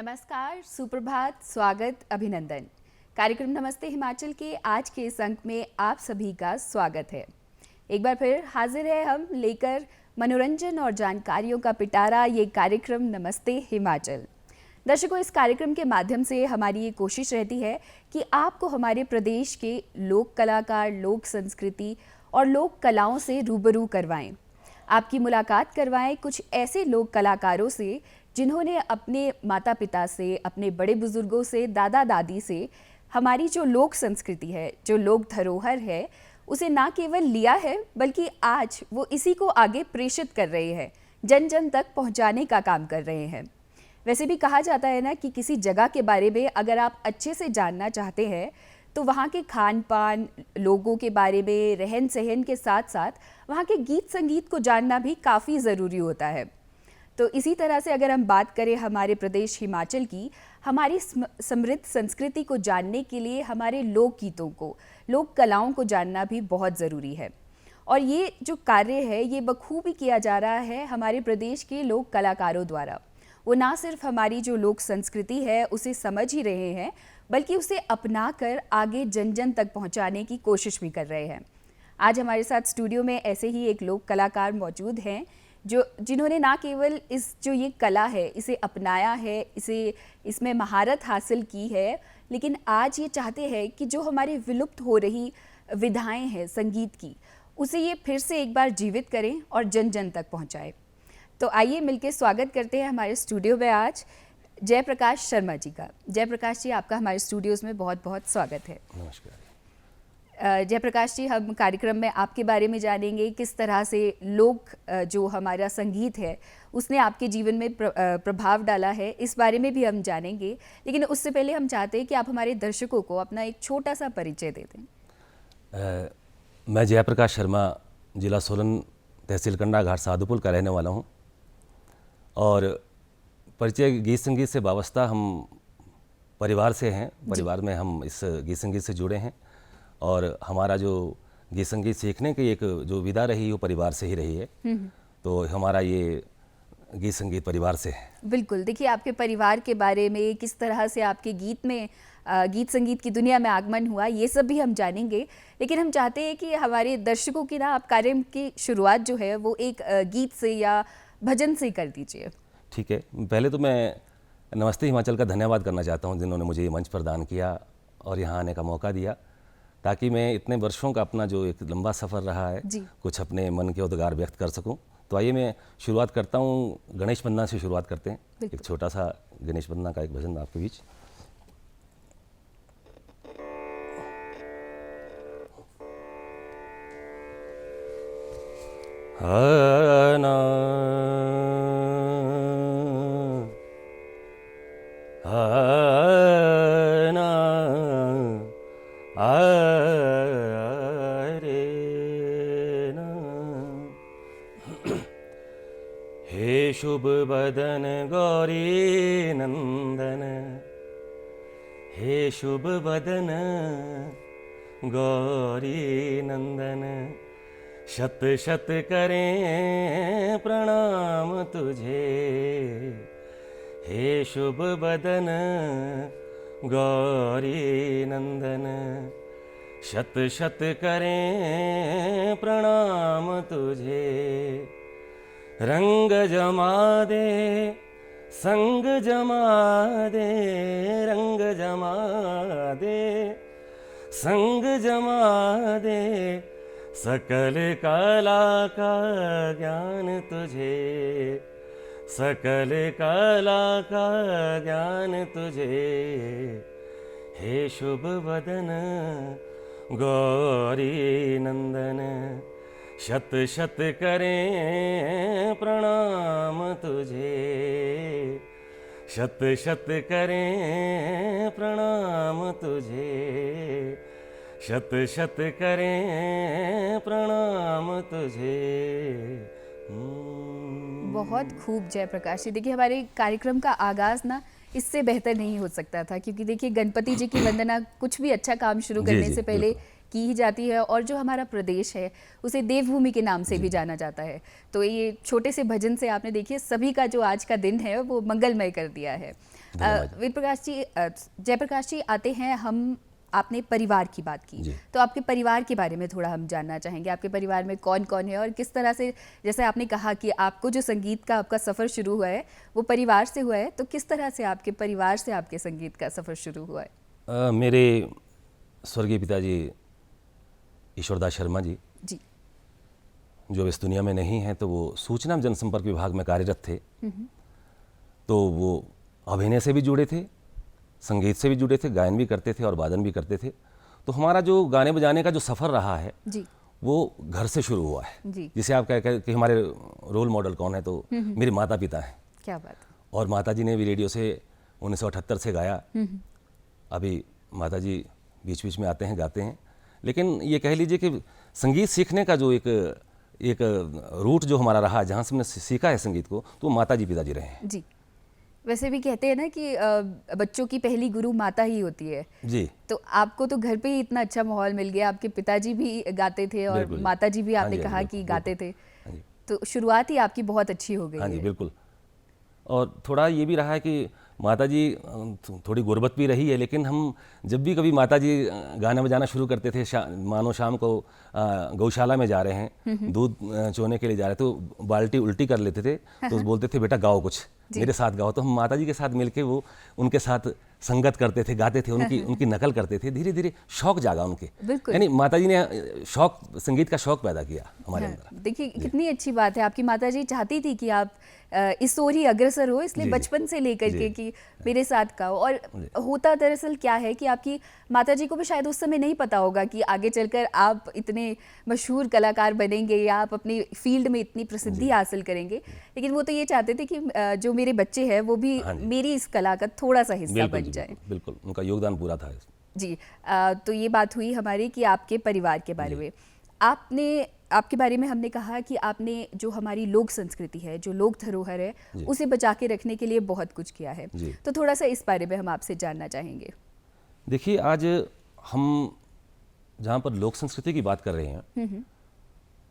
नमस्कार, सुप्रभात, स्वागत, अभिनंदन। कार्यक्रम नमस्ते हिमाचल के आज के इस अंक में आप सभी का स्वागत है। एक बार फिर हाजिर है हम लेकर मनोरंजन और जानकारियों का पिटारा, ये कार्यक्रम नमस्ते हिमाचल। दर्शकों, इस कार्यक्रम के माध्यम से हमारी ये कोशिश रहती है कि आपको हमारे प्रदेश के लोक कलाकार, लोक संस्कृति और लोक कलाओं से रूबरू करवाएं। आपकी मुलाकात करवाएं कुछ ऐसे लोक कलाकारों से जिन्होंने अपने माता पिता से, अपने बड़े बुजुर्गों से, दादा दादी से हमारी जो लोक संस्कृति है, जो लोक धरोहर है, उसे ना केवल लिया है बल्कि आज वो इसी को आगे प्रेषित कर रहे हैं, जन जन तक पहुंचाने का काम कर रहे हैं। वैसे भी कहा जाता है ना कि किसी जगह के बारे में अगर आप अच्छे से जानना चाहते हैं तो वहाँ के खान पान, लोगों के बारे में, रहन सहन के साथ साथ वहाँ के गीत संगीत को जानना भी काफ़ी ज़रूरी होता है। तो इसी तरह से अगर हम बात करें हमारे प्रदेश हिमाचल की, हमारी समृद्ध संस्कृति को जानने के लिए हमारे लोक गीतों को, लोक कलाओं को जानना भी बहुत ज़रूरी है। और ये जो कार्य है ये बखूबी किया जा रहा है हमारे प्रदेश के लोक कलाकारों द्वारा। वो ना सिर्फ हमारी जो लोक संस्कृति है उसे समझ ही रहे हैं बल्कि उसे अपनाकर आगे जन जन तक पहुंचाने की कोशिश भी कर रहे हैं। आज हमारे साथ स्टूडियो में ऐसे ही एक लोक कलाकार मौजूद हैं जिन्होंने ना केवल इस जो ये कला है इसे अपनाया है, इसमें महारत हासिल की है, लेकिन आज ये चाहते हैं कि जो हमारी विलुप्त हो रही विधाएं हैं संगीत की, उसे ये फिर से एक बार जीवित करें और जन जन तक पहुंचाएं। तो आइए मिलकर स्वागत करते हैं हमारे स्टूडियो में आज जयप्रकाश शर्मा जी का। जयप्रकाश जी, आपका हमारे स्टूडियोज़ में बहुत बहुत स्वागत है। नमस्कार। जयप्रकाश जी, हम कार्यक्रम में आपके बारे में जानेंगे, किस तरह से लोक जो हमारा संगीत है उसने आपके जीवन में प्रभाव डाला है, इस बारे में भी हम जानेंगे। लेकिन उससे पहले हम चाहते हैं कि आप हमारे दर्शकों को अपना एक छोटा सा परिचय दे दें। मैं जयप्रकाश शर्मा, जिला सोलन, तहसील कंडाघाट, साधुपुर का रहने वाला हूँ। और परिचय गीत संगीत से वाबस्ता हम परिवार से हैं। परिवार में हम इस गीत संगीत से जुड़े हैं और हमारा जो गीत संगीत सीखने की एक जो विधा रही वो परिवार से ही रही है। तो हमारा ये गीत संगीत परिवार से है। बिल्कुल, देखिए आपके परिवार के बारे में, किस तरह से आपके गीत में गीत संगीत की दुनिया में आगमन हुआ, ये सब भी हम जानेंगे। लेकिन हम चाहते हैं कि हमारे दर्शकों की ना आप कार्यक्रम की शुरुआत जो है वो एक गीत से या भजन से कर दीजिए। ठीक है। पहले तो मैं नमस्ते हिमाचल का धन्यवाद करना चाहता हूँ जिन्होंने मुझे ये मंच प्रदान किया और यहाँ आने का मौका दिया, ताकि मैं इतने वर्षों का अपना जो एक लंबा सफ़र रहा है कुछ अपने मन के उद्गार व्यक्त कर सकूं। तो आइए मैं शुरुआत करता हूं, गणेश वंदना से शुरुआत करते हैं। एक छोटा सा गणेश वंदना का एक भजन आपके बीच। हे शुभ बदन गौरी नंदन, हे शुभ बदन गौरी नंदन, शत शत करें प्रणाम तुझे। हे शुभ बदन गौरी नंदन, शत शत करें प्रणाम तुझे। रंग जमा दे, संग जमा दे, रंग जमा दे, संग जमा दे, सकल कला का ज्ञान तुझे, सकल कला का ज्ञान तुझे। हे शुभ बदन गौरी नंदन, शत शत करें प्रणाम तुझे, शत शत करें प्रणाम तुझे, शत शत करें प्रणाम तुझे। बहुत खूब जयप्रकाश जी। देखिए हमारे कार्यक्रम का आगाज़ ना इससे बेहतर नहीं हो सकता था, क्योंकि देखिए गणपति जी की वंदना कुछ भी अच्छा काम शुरू करने से पहले की ही जाती है और जो हमारा प्रदेश है उसे देवभूमि के नाम से भी जाना जाता है। तो ये छोटे से भजन से आपने देखिए सभी का जो आज का दिन है वो मंगलमय कर दिया है। वीर प्रकाश जी, जयप्रकाश जी, आते हैं हम, आपने परिवार की बात की, तो आपके परिवार के बारे में थोड़ा हम जानना चाहेंगे। आपके परिवार में कौन कौन है और किस तरह से, जैसे आपने कहा कि आपको जो संगीत का आपका सफ़र शुरू हुआ है वो परिवार से हुआ है, तो किस तरह से आपके परिवार से आपके संगीत का सफ़र शुरू हुआ है? मेरे स्वर्गीय पिताजी ईश्वरदास शर्मा जी जो इस दुनिया में नहीं हैं, तो वो सूचना जनसंपर्क विभाग में कार्यरत थे। तो वो अभिनय से भी जुड़े थे, संगीत से भी जुड़े थे, गायन भी करते थे और वादन भी करते थे। तो हमारा जो गाने बजाने का जो सफ़र रहा है वो घर से शुरू हुआ है। जिसे आप कह कि हमारे रोल मॉडल कौन है, तो मेरे माता पिता हैं। क्या बात है। और माता जी ने भी रेडियो से 1978 से गाया। अभी माता जी बीच बीच में आते हैं, गाते हैं। लेकिन ये कह लीजिए कि संगीत सीखने का जो एक रूट जो हमारा रहा, जहाँ से हमने सीखा है संगीत को, तो माता जी पिताजी रहे हैं। जी, वैसे भी कहते हैं ना कि बच्चों की पहली गुरु माता ही होती है। जी, तो आपको तो घर पे ही इतना अच्छा माहौल मिल गया, आपके पिताजी भी गाते थे और माता जी भी आपने कहा कि गाते थे, तो शुरुआत ही आपकी बहुत अच्छी हो गई। हाँ जी, बिल्कुल। और थोड़ा ये भी रहा है कि माता जी थोड़ी गुर्बत भी रही है, लेकिन हम जब भी कभी माता जी गाना बजाना शुरू करते थे, मानो शाम को गौशाला में जा रहे हैं, दूध चोने के लिए जा रहे थे, तो बाल्टी उल्टी कर लेते थे, तो बोलते थे बेटा गाओ कुछ, मेरे साथ गाओ। तो हम माता जी के साथ मिलके वो उनके साथ संगत करते थे, गाते थे, उनकी नकल करते थे। धीरे धीरे शौक जागा उनके, यानी माता जी ने शौक, संगीत का शौक पैदा किया हमारे अंदर। देखिए कितनी अच्छी बात है, आपकी माता जी चाहती थी कि आप इस ओर ही अग्रसर हो, इसलिए बचपन से लेकर के कि मेरे साथ गाओ। और होता दरअसल क्या है कि आपकी माता जी को भी शायद उस समय नहीं पता होगा कि आगे चलकर आप इतने मशहूर कलाकार बनेंगे या आप अपनी फील्ड में इतनी प्रसिद्धि हासिल करेंगे, लेकिन वो तो ये चाहते थे कि जो मेरे बच्चे हैं वो भी मेरी इस कला का थोड़ा सा हिस्सा बन जाए। बिल्कुल, उनका योगदान पूरा था जी। तो ये बात हुई हमारी कि आपके परिवार के बारे में। आपके बारे में हमने कहा कि आपने जो हमारी लोक संस्कृति है, जो लोक धरोहर है, उसे बचा के रखने के लिए बहुत कुछ किया है। तो थोड़ा सा इस बारे में हम आपसे जानना चाहेंगे। देखिए, आज हम जहाँ पर लोक संस्कृति की बात कर रहे हैं,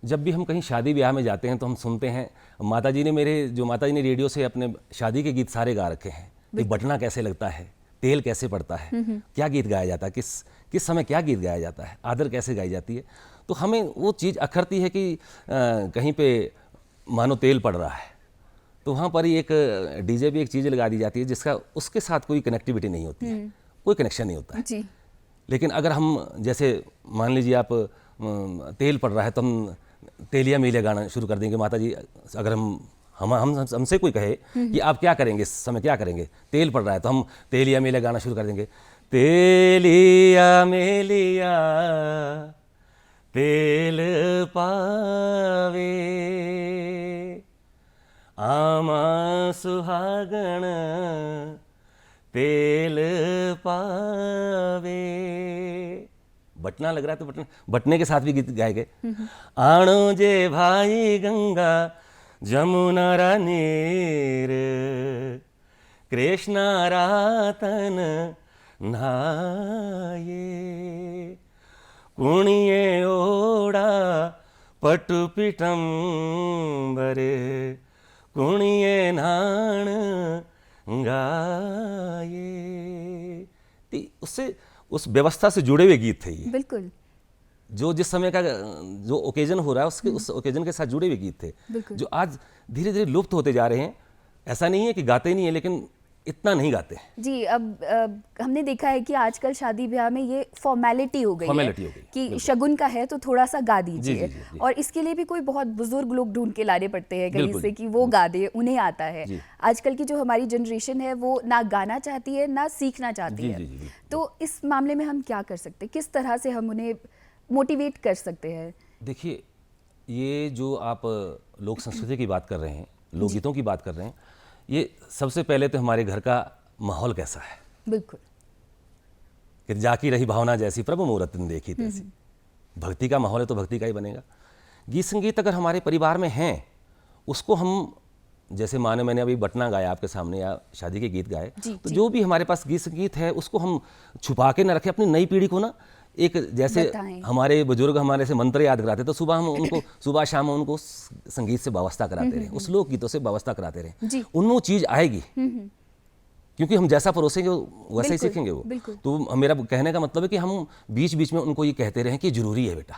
जब भी हम कहीं शादी ब्याह में जाते हैं तो हम सुनते हैं, माता जी ने रेडियो से अपने शादी के गीत सारे गा रखे हैं कि बटना कैसे लगता है, तेल कैसे पड़ता है, क्या गीत गाया जाता है, किस समय क्या गीत गाया जाता है, आदर कैसे गाई जाती है। तो हमें वो चीज़ अखरती है कि कहीं पे मानो तेल पड़ रहा है, तो वहाँ पर ही एक डीजे भी एक चीज़ लगा दी जाती है जिसका उसके साथ कोई कनेक्टिविटी नहीं होती है, कोई कनेक्शन नहीं होता है जी। लेकिन अगर हम, जैसे मान लीजिए आप तेल पड़ रहा है, तो हम तेलिया मेलिया गाना शुरू कर देंगे। माता जी, अगर हमसे कोई कहे कि आप क्या करेंगे, इस समय क्या करेंगे, तेल पड़ रहा है, तो हम तेलिया मेलिया गाना शुरू कर देंगे। तेलिया मेलिया तेल पावे, आमा सुहागण तेल पावे। बटना लग रहा है तो बटने के साथ भी गीत गाए गए। आणो जे भाई गंगा जमुना रा नीर, कृष्णा रातन नहाये, कुणिये ओड़ा पटु पिटंबरे, कुणिये नाण गाये। उससे, उस व्यवस्था से जुड़े हुए गीत थे ये, बिल्कुल, जो जिस समय का जो ओकेजन हो रहा है उस ओकेजन के साथ जुड़े हुए गीत थे, जो आज धीरे धीरे लुप्त होते जा रहे हैं। ऐसा नहीं है कि गाते नहीं है, लेकिन इतना नहीं गाते जी। अब हमने देखा है कि आजकल शादी ब्याह में ये फॉर्मेलिटी हो गई है कि शगुन का है तो थोड़ा सा गा दीजिए, और इसके लिए भी कोई बहुत बुजुर्ग लोग ढूंढ के लाने पड़ते हैं कहीं से कि वो गा दे, उन्हें आता है। आजकल की जो हमारी जनरेशन है वो ना गाना चाहती है ना सीखना चाहती है। तो इस मामले में हम क्या कर सकते हैं, किस तरह से हम उन्हें मोटिवेट कर सकते हैं? देखिए, ये जो आप लोक संस्कृति की बात कर रहे हैं, लोकगीतों की बात कर रहे हैं, ये सबसे पहले तो हमारे घर का माहौल कैसा है। बिल्कुल, कि जाकी रही भावना जैसी प्रभु मूरत देखी तैसी। भक्ति का माहौल है तो भक्ति का ही बनेगा। गीत संगीत अगर हमारे परिवार में हैं, उसको हम, जैसे माने मैंने अभी बटना गाया आपके सामने या शादी के गीत गाए, तो जो भी हमारे पास गीत संगीत है उसको हम छुपा के ना रखें। अपनी नई पीढ़ी को ना एक जैसे बताएं। हमारे बुजुर्ग हमारे से मंत्र याद कराते, तो सुबह हम उनको सुबह शाम हम उनको संगीत से वाबस्ता कराते रहे, उस लोक गीतों से वाबस्ता कराते रहे, जी। उनमें वो चीज़ आएगी, क्योंकि हम जैसा परोसेंगे वैसा ही बिल्कुल, सीखेंगे वो। बिल्कुल। तो मेरा कहने का मतलब है कि हम बीच बीच में उनको ये कहते रहें कि जरूरी है बेटा,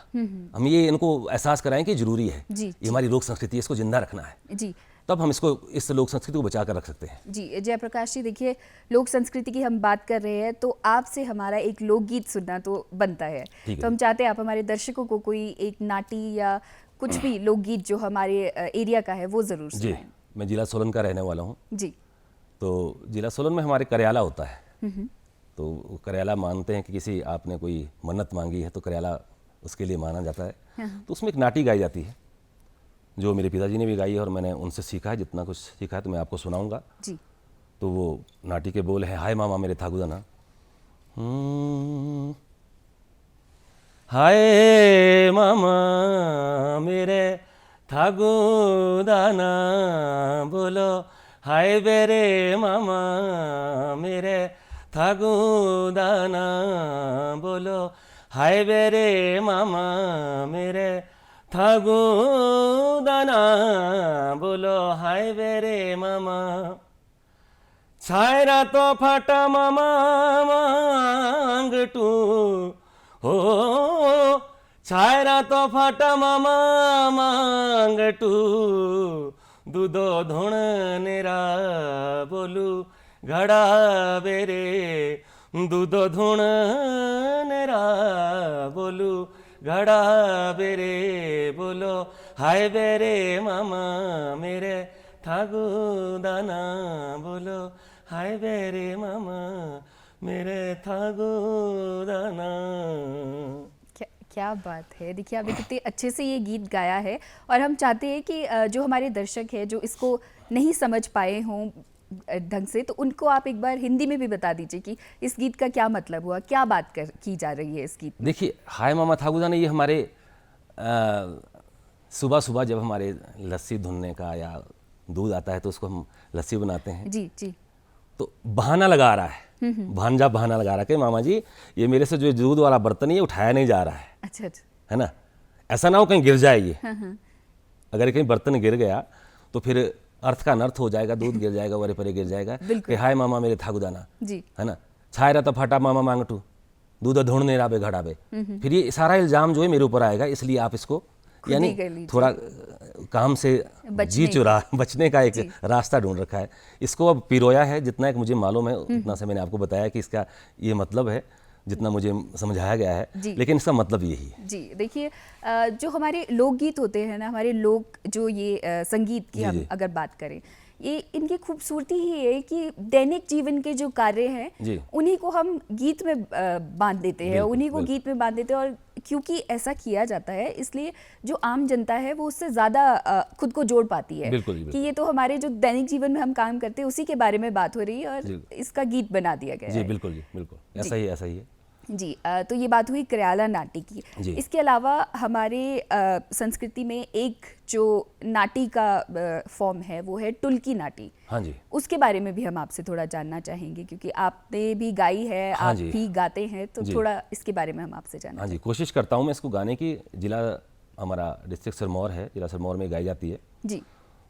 हम ये इनको एहसास कराएं कि जरूरी है, जी, ये हमारी लोक संस्कृति है, इसको जिंदा रखना है, जी तब हम इसको इस लोक संस्कृति को बचा कर रख सकते हैं। जी। जयप्रकाश जी, देखिए लोक संस्कृति की हम बात कर रहे हैं तो आपसे हमारा एक लोकगीत सुनना तो बनता है। ठीक है। तो हम चाहते हैं आप हमारे दर्शकों को कोई एक नाटी या कुछ भी लोकगीत जो हमारे एरिया का है वो ज़रूर जी, सुनाएं। मैं जिला सोलन का रहने वाला हूँ। जी। तो जिला सोलन में हमारे करयाला होता है, तो करयाला मानते हैं कि किसी आपने कोई मन्नत मांगी है तो करयाला उसके लिए माना जाता है। तो उसमें एक नाटी गाई जाती है जो मेरे पिताजी ने भी गाई है और मैंने उनसे सीखा है, जितना कुछ सीखा है तो मैं आपको सुनाऊंगा। जी। तो वो नाटी के बोल है, हाय मामा मेरे थागुदाना, हाय मामा मेरे थागुदाना, बोलो हाय बेरे मामा मेरे थागुदाना, बोलो हाय बेरे मामा मेरे थागुदाना, बोलो हाय बेरे मामा। छायरा तो फाटा मामा मांगटू, हो छायरा तो फाटा मामा मांगटू, दूधो धुण नेरा बोलू घड़ा बेरे, दूधो धुण नेरा बोलू घड़ा बेरे, बोलो हाय बेरे मामा मेरे थागुदाना, बोलो हाय बेरे मामा मेरे थागुदाना। क्या बात है। देखिए आपने कितने अच्छे से ये गीत गाया है और हम चाहते हैं कि जो हमारे दर्शक हैं जो इसको नहीं समझ पाए हों ढंग से, तो उनको आप एक बार हिंदी में भी बता दीजिए कि इस गीत का क्या मतलब हुआ, क्या बात की जा रही है इस गीत में। देखिए हाय मामा थागुदाना ये हमारे सुबह सुबह जब हमारे लस्सी धुलने का या दूध आता है तो उसको हम लस्सी बनाते हैं। जी जी। तो बहाना लगा रहा है, भांजा बहाना लगा रहा है कि मामा जी ये मेरे से जो दूध वाला बर्तन है ये उठाया नहीं जा रहा है। अच्छा अच्छा। है ना, ऐसा ना हो कहीं गिर जाए ये। अगर कहीं बर्तन गिर गया तो फिर अर्थ का अनर्थ हो जाएगा, दूध गिर जाएगा, वरे परे गिर जाएगा कि हाय मामा मेरे थागुदाना। जी। है ना, छायरा तो फाटा मामा मांगटू, दूध ढूंढ नहीं राबे घड़ाबे। फिर ये सारा इल्जाम जो है मेरे ऊपर आएगा, इसलिए आप इसको यानी थोड़ा काम से जी चुरा बचने का एक रास्ता ढूंढ रखा है। इसको अब पिरोया है, जितना एक मुझे मालूम है उतना से मैंने आपको बताया कि इसका ये मतलब है, जितना मुझे समझाया गया है, लेकिन इसका मतलब यही है। जी देखिए जो हमारे लोकगीत होते हैं ना, हमारे लोक जो ये संगीत की हम अगर बात करें, ये इनकी खूबसूरती ही है कि दैनिक जीवन के जो कार्य हैं उन्हीं को हम गीत में बांध देते हैं, उन्हीं को गीत में बांध देते हैं। और क्योंकि ऐसा किया जाता है इसलिए जो आम जनता है वो उससे ज़्यादा खुद को जोड़ पाती है कि ये तो हमारे जो दैनिक जीवन में हम काम करते हैं उसी के बारे में बात हो रही है और इसका गीत बना दिया गया है। जी बिल्कुल ऐसा ही है। जी तो ये बात हुई करयाला नाटी की। इसके अलावा हमारे संस्कृति में एक जो नाटी का फॉर्म है वो है टुल्की नाटी। हाँ जी, उसके बारे में भी हम आपसे थोड़ा जानना चाहेंगे क्योंकि आपने भी गाई है, आप भी गाते हैं, तो थोड़ा इसके बारे में हम आपसे जानना। हाँ जी, कोशिश करता हूँ मैं इसको गाने की। जिला हमारा डिस्ट्रिक्ट सिरमौर है, जिला सिरमौर में गाई जाती है जी।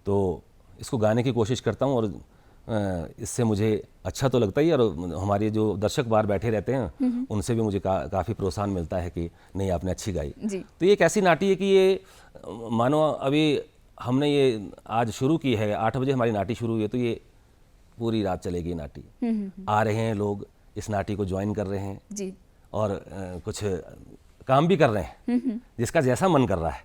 तो इसको गाने की कोशिश करता हूँ और इससे मुझे अच्छा तो लगता ही है और हमारे जो दर्शक बाहर बैठे रहते हैं उनसे भी मुझे काफ़ी प्रोत्साहन मिलता है कि नहीं आपने अच्छी गाई। तो ये एक ऐसी नाटी है कि ये मानो अभी हमने ये आज शुरू की है, 8 बजे हमारी नाटी शुरू हुई है, तो ये पूरी रात चलेगी नाटी। आ रहे हैं लोग, इस नाटी को ज्वाइन कर रहे हैं जी। और कुछ काम भी कर रहे हैं जिसका जैसा मन कर रहा है,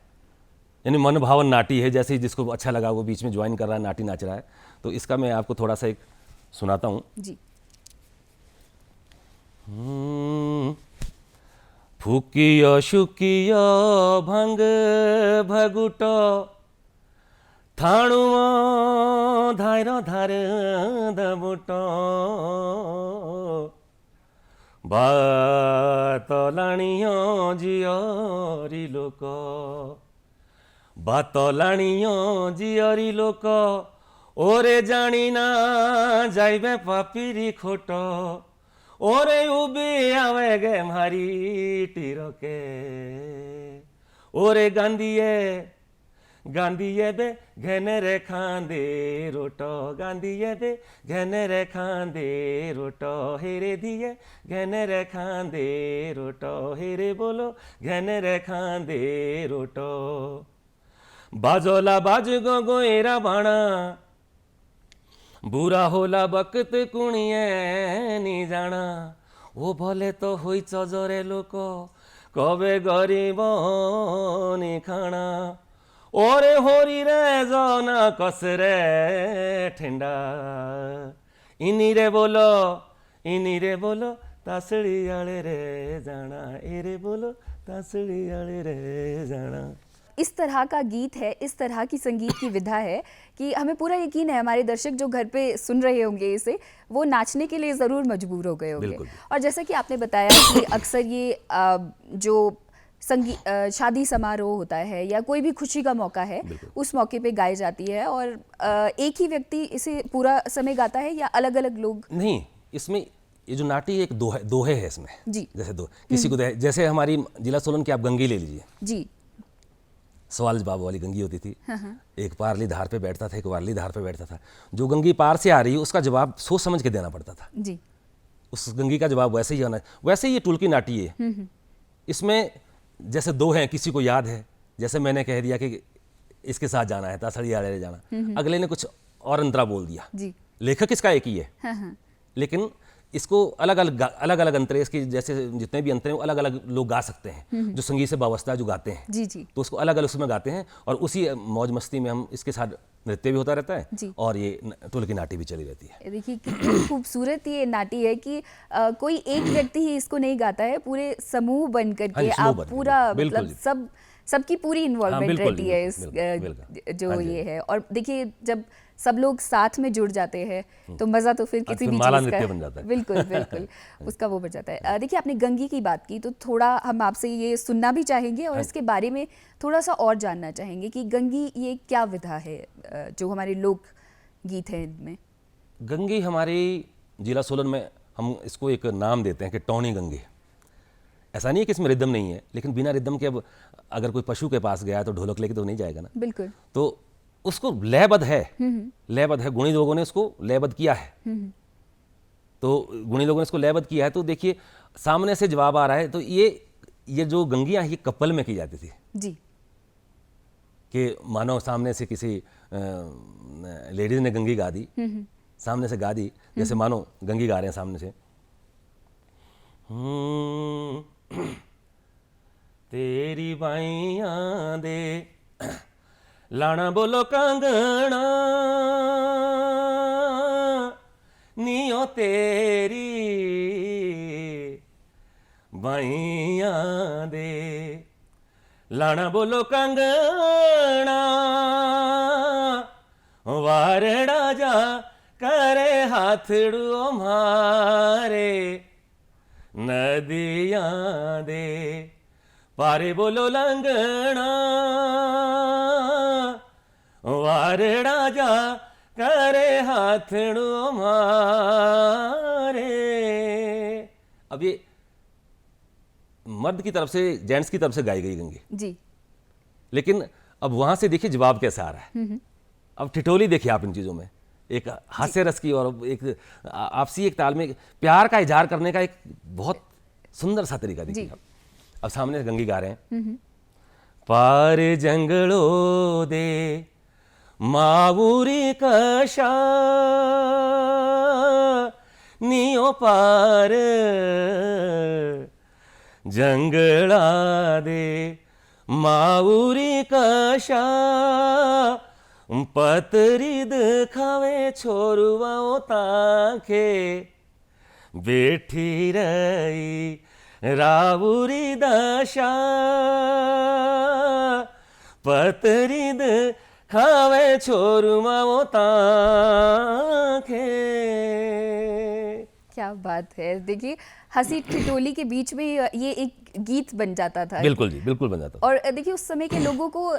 यानी मन भावन नाटी है, जैसे ही जिसको अच्छा लगा वो बीच में ज्वाइन कर रहा है, नाटी नाच रहा है। तो इसका मैं आपको थोड़ा सा एक सुनाता हूँ जी। फुकियो शुकियो भंग भगुटो थाणुओ धारो धार दबुटो बातलाणियो जियोरी लोक बातलाणियो जियोरी लोक ओरे जानी ना जाइबे पापिरी खोट ओरे उबे आवे गे मारी टीरो के ओरे गांधीए बे घने रे खांदे रोटो गांधीए बे घने रे खांदे रोटो हेरे दिए घने रे खांदे रोटो हेरे बोलो घने रे खांदे रोटो बाजोला बाज गो गोएरा बाणा बुरा होला बकत कुणिए नी जाना ओ भले तो होई चजरे लोक कबे गरीब नी खाना ओरे होरी रे जना कसरे ठेंडा इनी रे बोलो तासड़ी आले रे जाना एरे बोलो तासड़ी आले रे जाना। इस तरह का गीत है, इस तरह की संगीत की विधा है कि हमें पूरा यकीन है हमारे दर्शक जो घर पे सुन रहे होंगे इसे, वो नाचने के लिए ज़रूर मजबूर हो गए होंगे। और जैसा कि आपने बताया कि अक्सर ये जो शादी समारोह होता है या कोई भी खुशी का मौका है उस मौके पे गाई जाती है, और एक ही व्यक्ति इसे पूरा समय गाता है या अलग अलग लोग? नहीं, इसमें ये जो नाटी एक दोहे है इसमें जी, जैसे किसी को जैसे हमारी जिला सोलन की आप गंगी ले लीजिए जी, सवाल जवाब वाली गंगी होती थी। एक पारली धार पे बैठता था, एक वारली धार पे बैठता था। जो गंगी पार से आ रही है उसका जवाब सोच समझ के देना पड़ता था जी। उस गंगी का जवाब वैसे ही होना। वैसे ही ये टुलकी नाटी है। इसमें जैसे दो हैं, किसी को याद है, जैसे मैंने कह दिया कि इसके साथ जाना है, तासड़ी आले जाना, अगले ने कुछ और अंतरा बोल दिया जी। लेखक इसका एक ही है, लेकिन इसको अलग अलग अंतरे, इसके जैसे जितने भी अंतरे अलग अलग लोग गा सकते हैं जो संगीत से वाबस्ता जो गाते हैं। जी जी। तो उसको अलग अलग उसमें गाते हैं और उसी मौज मस्ती में हम इसके साथ नृत्य भी होता रहता है और ये टुलकी नाटी भी चली रहती है। देखिए कितनी खूबसूरत ये नाटी है कि कोई एक व्यक्ति ही इसको नहीं गाता है, पूरे समूह बन करके आप पूरा मतलब सबकी पूरी इन्वॉल्वमेंट रहती है इस जो ये है। और देखिए जब सब लोग साथ में जुड़ जाते हैं तो मज़ा तो फिर किसी भी चीज़ का बन जाता है। बिल्कुल बिल्कुल उसका वो बढ़ जाता है। देखिए आपने गंगी की बात की तो थोड़ा हम आपसे ये सुनना भी चाहेंगे और इसके बारे में थोड़ा सा और जानना चाहेंगे कि गंगी ये क्या विधा है जो हमारे लोक गीत हैं इनमें। गंगी हमारी जिला सोलन में हम इसको एक नाम देते हैं कि टौनी गंगी। ऐसा नहीं है कि इसमें रिदम नहीं है, लेकिन बिना रिदम के अब अगर कोई पशु के पास गया तो ढोलक लेके तो नहीं जाएगा ना। बिल्कुल। तो उसको लयबद्ध है, लयबद्ध है। गुणी लोगों ने उसको लयबद्ध किया है। तो गुणी लोगों ने इसको लयबद्ध किया है। तो देखिए सामने से जवाब आ रहा है। तो ये जो गंगियां ये कपल में की जाती थी जी, कि मानो सामने से किसी लेडीज ने गंगी गा दी, सामने से गा दी, जैसे मानो गंगी गा रहे हैं सामने से। तेरी बाइयां दे लाना बोलो कंगना नियो तेरी बाइयां दे लाना बोलो कंगना वारड़ा जा करे हाथड़ू मारे नदियां दे पारे बोलो लंगना वारड़ा जा करे हाथड़ू मारे। अब ये मर्द की तरफ से, जेंट्स की तरफ से गाई गई गंगी जी, लेकिन अब वहां से देखिए जवाब कैसा आ रहा है। अब ठिठोली देखिए आप इन चीजों में, एक हास्य रस की और एक आपसी एक ताल में प्यार का इजहार करने का एक बहुत सुंदर सा तरीका देखिए। अब सामने गंगी गा रहे हैं। पार जंगलों दे मावूरी कशा नियो पार जंगला दे मावूरी कशा पतरी दिखावे छोरुआओ ताके बैठी रही रावूरी दशा पतरी दिखावे छोरुआओ ताके। क्या बात है। देखिए हंसी ठिठोली के बीच में ये एक गीत बन जाता था। बिल्कुल जी, बिल्कुल बन जाता। और देखिए उस समय के लोगों को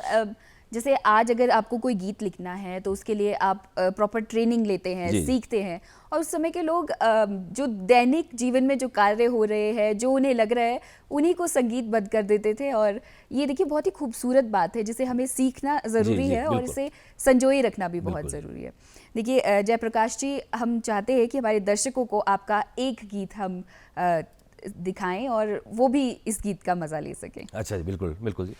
जैसे आज अगर आपको कोई गीत लिखना है तो उसके लिए आप प्रॉपर ट्रेनिंग लेते हैं, जी। सीखते हैं, और उस समय के लोग जो दैनिक जीवन में जो कार्य हो रहे हैं, जो उन्हें लग रहा है, उन्हीं को संगीतबद्ध कर देते थे। और ये देखिए बहुत ही खूबसूरत बात है जिसे हमें सीखना ज़रूरी जी, है और बिल्कुल। इसे संजोए रखना भी बहुत बिल्कुल। ज़रूरी है। देखिए जयप्रकाश जी, हम चाहते हैं कि हमारे दर्शकों को आपका एक गीत हम दिखाएं और वो भी इस गीत का मज़ा ले सकें। अच्छा जी, बिल्कुल बिल्कुल जी।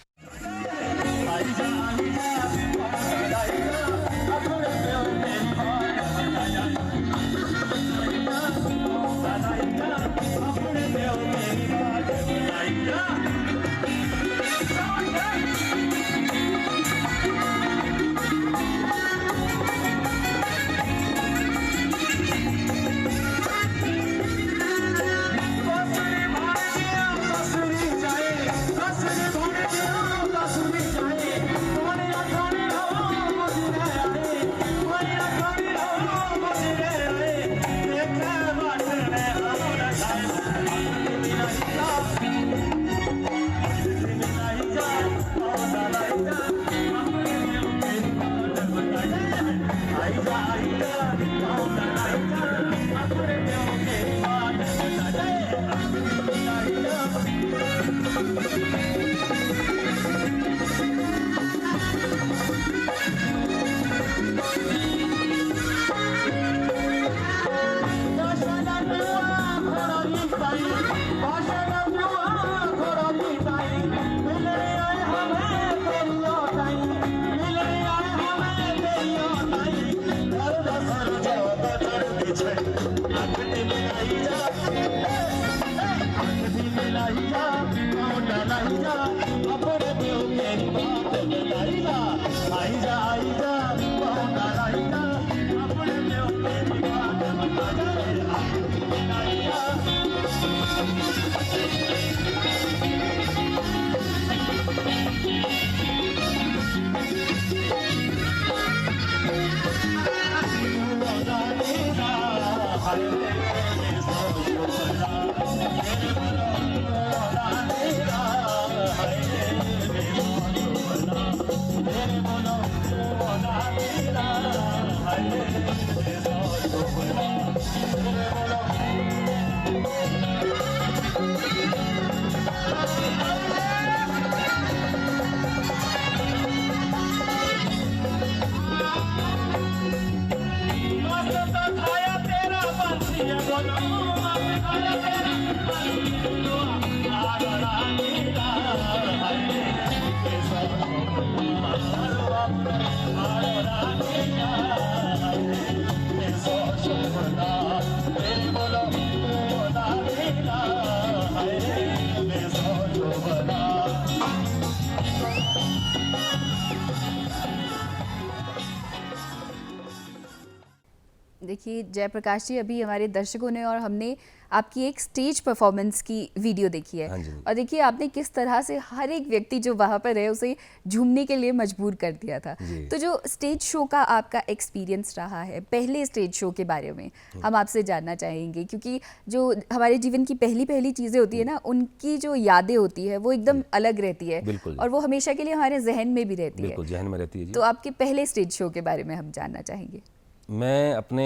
देखिए जयप्रकाश जी, अभी हमारे दर्शकों ने और हमने आपकी एक स्टेज परफॉर्मेंस की वीडियो देखी है। हाँ जी। और देखिए आपने किस तरह से हर एक व्यक्ति जो वहाँ पर है उसे झूमने के लिए मजबूर कर दिया था। जी। तो जो स्टेज शो का आपका एक्सपीरियंस रहा है, पहले स्टेज शो के बारे में हम आपसे जानना चाहेंगे, क्योंकि जो हमारे जीवन की पहली पहली चीज़ें होती है ना, उनकी जो यादें होती है वो एकदम अलग रहती है। बिल्कुल। और वो हमेशा के लिए हमारे जहन में भी रहती है। बिल्कुल जहन में रहती है जी। तो आपके पहले स्टेज शो के बारे में हम जानना चाहेंगे। मैं अपने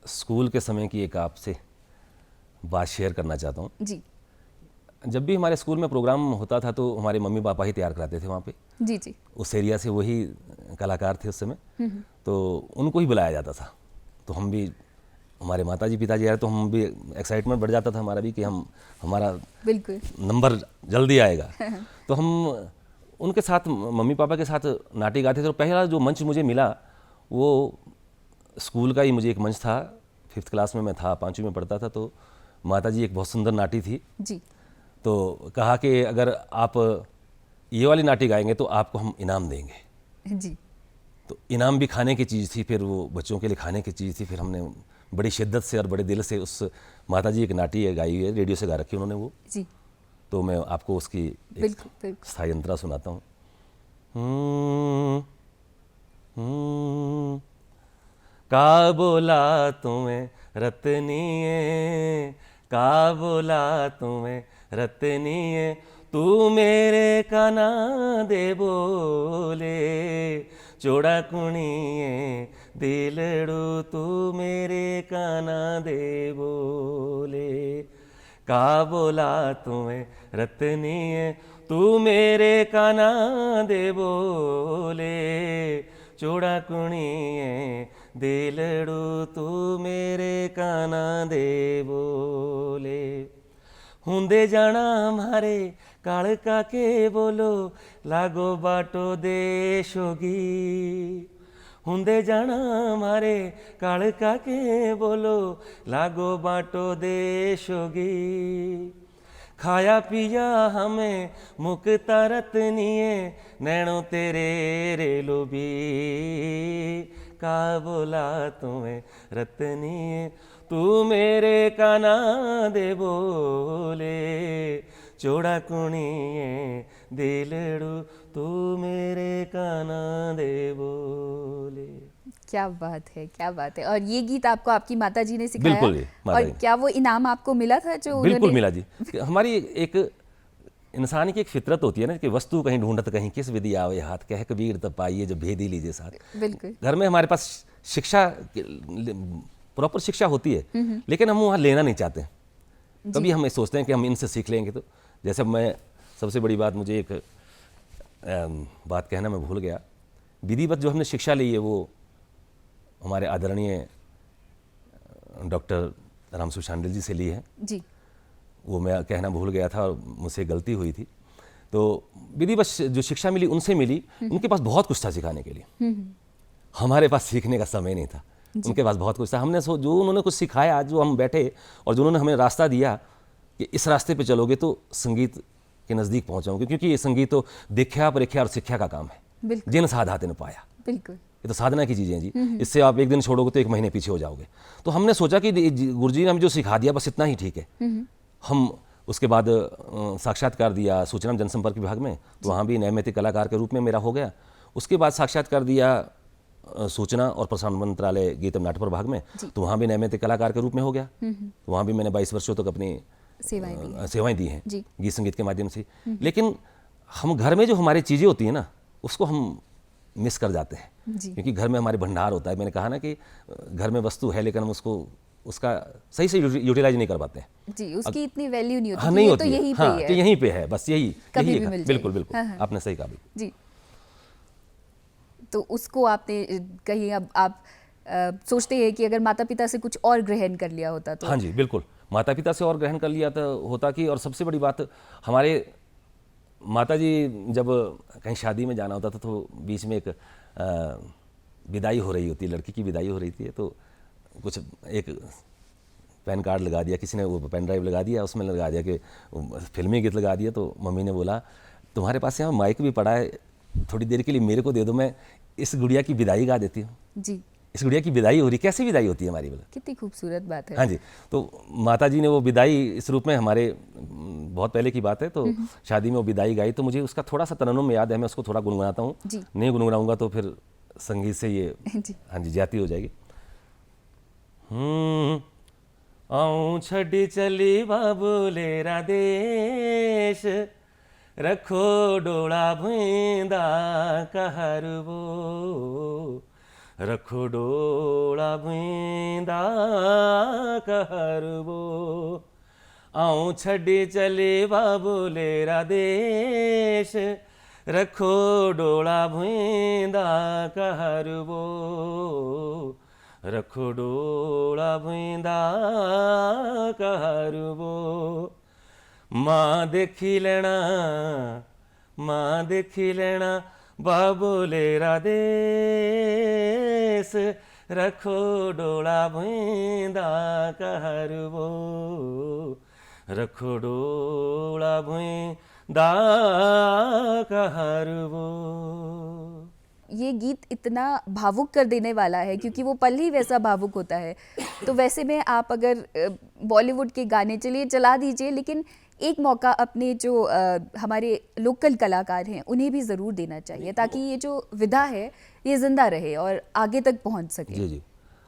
स्कूल के समय की एक आपसे बात शेयर करना चाहता हूँ। जी जब भी हमारे स्कूल में प्रोग्राम होता था तो हमारे मम्मी पापा ही तैयार कराते थे वहाँ पे। जी जी। उस एरिया से वही कलाकार थे उस समय, तो उनको ही बुलाया जाता था। तो हम भी, हमारे माताजी पिताजी आए तो हम भी एक्साइटमेंट बढ़ जाता था हमारा भी कि हमारा बिल्कुल नंबर जल्दी आएगा। तो हम उनके साथ, मम्मी पापा के साथ नाटी गाते थे। तो पहला जो मंच मुझे मिला वो स्कूल का ही मुझे एक मंच था। 5th क्लास में मैं था, 5वीं में पढ़ता था। तो माताजी एक बहुत सुंदर नाटी थी, जी। तो कहा कि अगर आप ये वाली नाटी गाएंगे तो आपको हम इनाम देंगे। जी तो इनाम भी खाने की चीज़ थी, फिर वो बच्चों के लिए खाने की चीज़ थी। फिर हमने बड़ी शिद्दत से और बड़े दिल से उस माताजी एक नाटी गाई हुई है, रेडियो से गा रखी उन्होंने वो। जी तो मैं आपको उसकी एक बिल्कुल बिल्कुल। स्थायी अंतरा सुनाता हूँ। का बोला तुम्हें रतनिए, का बोला तुम्हें रतनिए, तू मेरे काना दे बोले चोड़ा कुणिए दिलड़ू तू मेरे काना दे बोले का बोला तुम्हें रतनीए तू मेरे काना दे बोले चोड़ा कुणिए दिलड़ू तू मेरे काना दे बोले हुंदे जाना हमारे कालका के बोलो लागो बाटो देशोगी हुंदे जाना हमारे कालका के बोलो लागो बाटो देशोगी खाया पिया हमें मुक्ता रतनिए नैनो तेरे रेलो भी का बोला तुम्हें रतनिए तू मेरे काना दे बोले चोड़ा कुणिए दिलड़ू तू मेरे काना दे बोले। क्या बात है, क्या बात है। और ये गीत आपको आपकी माता जी ने सिखाया? बिल्कुल जी, माता और जी। क्या वो इनाम आपको मिला था जो बिल्कुल उन्होंने? मिला जी। हमारी एक इंसान की एक फितरत होती है ना कि वस्तु कहीं ढूंढत कहीं किस विधि आवे हाथ कह कबीर तब पाइए जो भेदी लीजिए साथ। बिल्कुल। घर में हमारे पास शिक्षा प्रॉपर शिक्षा होती है लेकिन हम वहाँ लेना नहीं चाहते। कभी हम सोचते हैं कि हम इनसे सीख लेंगे तो जैसे मैं सबसे बड़ी बात मुझे एक बात कहना मैं भूल गया। विधिवत जो हमने शिक्षा ली है वो हमारे आदरणीय डॉक्टर रामसु शांडिल जी से ली है। जी। वो मैं कहना भूल गया था और मुझसे गलती हुई थी। तो विधिवत जो शिक्षा मिली उनसे मिली। उनके पास बहुत कुछ था सिखाने के लिए, हमारे पास सीखने का समय नहीं था। उनके पास बहुत कुछ था। हमने जो उन्होंने कुछ सिखाया, जो हम बैठे और जो उन्होंने हमें रास्ता दिया कि इस रास्ते पे चलोगे तो संगीत के नज़दीक पहुंचाओगे, क्योंकि ये संगीत तो दीक्षा परीक्षा और शिक्षा का काम है। जिन साधा ने पाया, बिल्कुल ये तो साधना की चीज़ें हैं जी। इससे आप एक दिन छोड़ोगे तो एक महीने पीछे हो जाओगे। तो हमने सोचा कि गुरुजी ने हमें जो सिखा दिया बस इतना ही ठीक है। हम उसके बाद साक्षात्कार दिया सूचना जनसंपर्क विभाग में, तो वहाँ भी नैमित्तिक कलाकार के रूप में मेरा हो गया। उसके बाद साक्षात्कार दिया सूचना और प्रसारण मंत्रालय गीतम नाट्य प्रभाग में, तो वहाँ भी नैमित्तिक कलाकार के रूप में हो गया। तो वहाँ भी मैंने 22 वर्षों तक अपनी सेवाएं दी हैं गीत संगीत के माध्यम से। लेकिन हम घर में जो हमारी चीज़ें होती हैं ना उसको हम मिस कर जाते हैं, क्योंकि घर में हमारे भंडार होता है। मैंने कहा ना कि घर में वस्तु है लेकिन हम उसका सही से यूटिलाइज नहीं कर पाते हैं जी। उसकी इतनी वैल्यू नहीं होती। हाँ, नहीं होती होती तो यहीं हाँ, पे कि यहीं पे है बस यही कभी यही भी है। मिल बिल्कुल जाएगी। बिल्कुल हाँ, हाँ। आपने सही कहा जी। तो उसको आपने कहीं अब आप सोचते हैं कि अगर माता पिता से कुछ और ग्रहण कर लिया होता तो? हाँ जी बिल्कुल, माता पिता से और ग्रहण कर लिया तो होता कि। और सबसे बड़ी बात हमारे माता जी जब कहीं शादी में जाना होता था तो बीच में एक विदाई हो रही होती है, लड़की की विदाई हो रही थी, तो कुछ एक पैन कार्ड लगा दिया किसी ने, वो पेन ड्राइव लगा दिया, उसमें लगा दिया कि फिल्मी गीत लगा दिया। तो मम्मी ने बोला तुम्हारे पास यहाँ माइक भी पड़ा है, थोड़ी देर के लिए मेरे को दे दो, मैं इस गुड़िया की विदाई गा देती हूँ। जी। इस गुड़िया की विदाई हो रही, कैसी विदाई होती है हमारी, बोला कितनी खूबसूरत बात है। हाँ जी। तो माता जी ने वो विदाई इस रूप में, हमारे बहुत पहले की बात है, तो शादी में वो विदाई गाई, तो मुझे उसका थोड़ा सा तरन्नुम याद है, मैं उसको थोड़ा गुनगुनाता हूँ। नहीं गुनगुनाऊंगा तो फिर संगीत से ये हाँ जी जाती हो जाएगी। आऊं छड़ी चली बाबूले रादेश, रखो डोला भूंदा कहरबो, रखो डोला भूंदा कहरबो। आऊं छड़ी चली बाबूले रादेश, रखो डोला भूंदा कहरबो, रखो डोला भूंदा कहरबो। माँ देखी लेना, माँ देखी लेना बाबूले रादेश, रखो डोला भूंदा कहरबो, रखो डोला भूंदा कहरबो। ये गीत इतना भावुक कर देने वाला है क्योंकि वो पल ही वैसा भावुक होता है। तो वैसे में आप अगर बॉलीवुड के गाने चलिए चला दीजिए, लेकिन एक मौका अपने जो हमारे लोकल कलाकार हैं उन्हें भी ज़रूर देना चाहिए ताकि ये जो विधा है ये जिंदा रहे और आगे तक पहुंच सके। जी जी,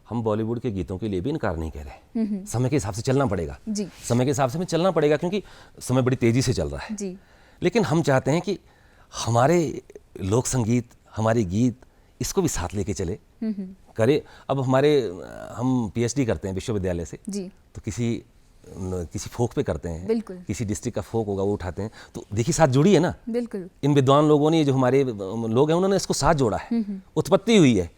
हम बॉलीवुड के गीतों के लिए भी इनकार नहीं कह रहे। समय के हिसाब से चलना पड़ेगा जी। समय के हिसाब से हमें चलना पड़ेगा क्योंकि समय बड़ी तेज़ी से चल रहा है जी। लेकिन हम चाहते हैं कि हमारे लोक संगीत, हमारे गीत, इसको भी साथ लेके चले, करे। अब हम पीएचडी करते हैं विश्वविद्यालय से, जी, तो किसी फोक पे करते हैं, बिल्कुल, किसी डिस्ट्रिक्ट का फोक होगा वो उठाते हैं, तो देखिए साथ जुड़ी है ना। बिल्कुल, इन विद्वान लोगों ने, जो हमारे लोग हैं, उन्होंने इसको साथ जोड़ा है। उत्पत्ति हुई है,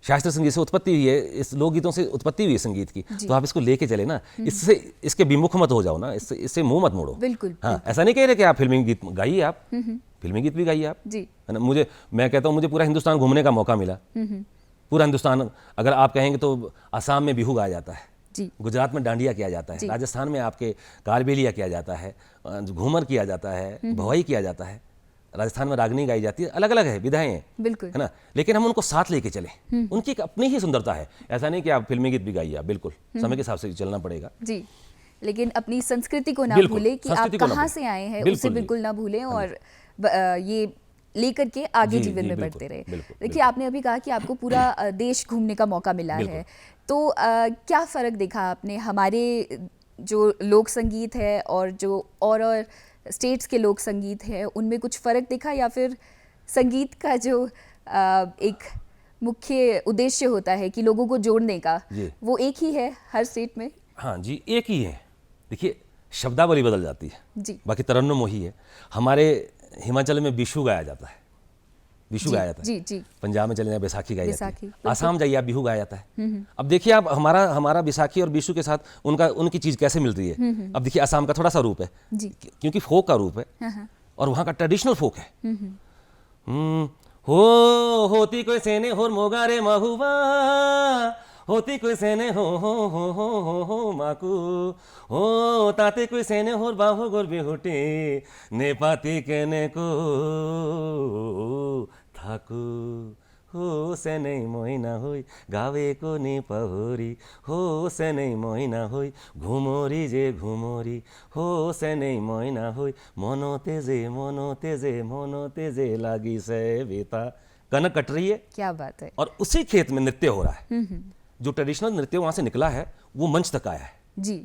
शास्त्रीय संगीत से उत्पत्ति हुई है, इस लोकगीतों से उत्पत्ति हुई है संगीत की, तो आप इसको लेके चले ना। इससे इसके विमुख मत हो जाओ ना, इससे मुंह मत मोड़ो। बिल्कुल, हाँ, ऐसा नहीं कह रहे कि आप फिल्मी गीत गाइए, आप फिल्मी गीत भी गाइए आप, जी, है ना। मैं कहता हूँ, मुझे पूरा हिंदुस्तान घूमने का मौका मिला। पूरा हिंदुस्तान, अगर आप कहेंगे तो असम में बिहू गाया जाता है, जी, गुजरात में डांडिया किया जाता है, राजस्थान में आपके कालबेलिया किया जाता है, घूमर किया जाता है, भवाई किया जाता है, राजस्थान में रागनी गाई जाती है, अलग अलग है, विधाएं हैं, बिल्कुल, है ना। लेकिन हम उनको साथ लेके चले, उनकी एक अपनी ही सुंदरता है। ऐसा नहीं कि आप फिल्मी गीत भी गाइए, आप बिल्कुल समय के हिसाब से चलना पड़ेगा जी, लेकिन अपनी संस्कृति को ना बिल्कुल, भूलें कि आप संस्कृति को ना कहाँ भूलें। से आए हैं, बिल्कुल उसे जी। बिल्कुल ना भूलें, और ये लेकर के आगे जी, जीवन जी, में बिल्कुल, बढ़ते रहे। बिल्कुल, देखिए, आपने अभी कहा कि आपको पूरा देश घूमने का मौका मिला है, तो क्या फ़र्क देखा आपने हमारे जो लोक संगीत है और जो और स्टेट्स के लोक संगीत है, उनमें कुछ फ़र्क देखा, या फिर संगीत का जो एक मुख्य उद्देश्य होता है कि लोगों को जोड़ने का, जी। वो एक ही है हर स्टेट में? हाँ जी, एक ही है। देखिए, शब्दावली बदल जाती है, जी, बाकी तरन्नुम वही है। हमारे हिमाचल में बिशु गाया जाता है, बिशु गाया जाता है। जी, जी, पंजाब में चले जाए बैसाखी गाई जाती बैसाखी, है, बिल्कुल। आसाम जाइए आप बिहू गाया जाता है। अब देखिए आप, हमारा बैसाखी और बिशु के साथ उनकी चीज़ कैसे मिल रही है। अब देखिए, आसाम का थोड़ा सा रूप है, जी, क्योंकि फोक का रूप है, और वहाँ का ट्रेडिशनल फोक है। होती कोई सेने होर मोगारे महुआ, होती कोई सेने हो माकू, हो ताते कोई सेने होर बाहो गोर बिहुटे, ने पाती केने को थाकू, हो से नहीं मोहिना होई गावे को ने पहोरी, हो से नहीं मोहिना होई घुमोरी जे घुमोरी, हो से नहीं मोहिना होई मनो तेजे लागी से बेता। कनक कट रही है, क्या बात है, और उसी खेत में नृत्य हो रहा है। जो ट्रेडिशनल नृत्य वहाँ से निकला है, वो मंच तक आया है, जी,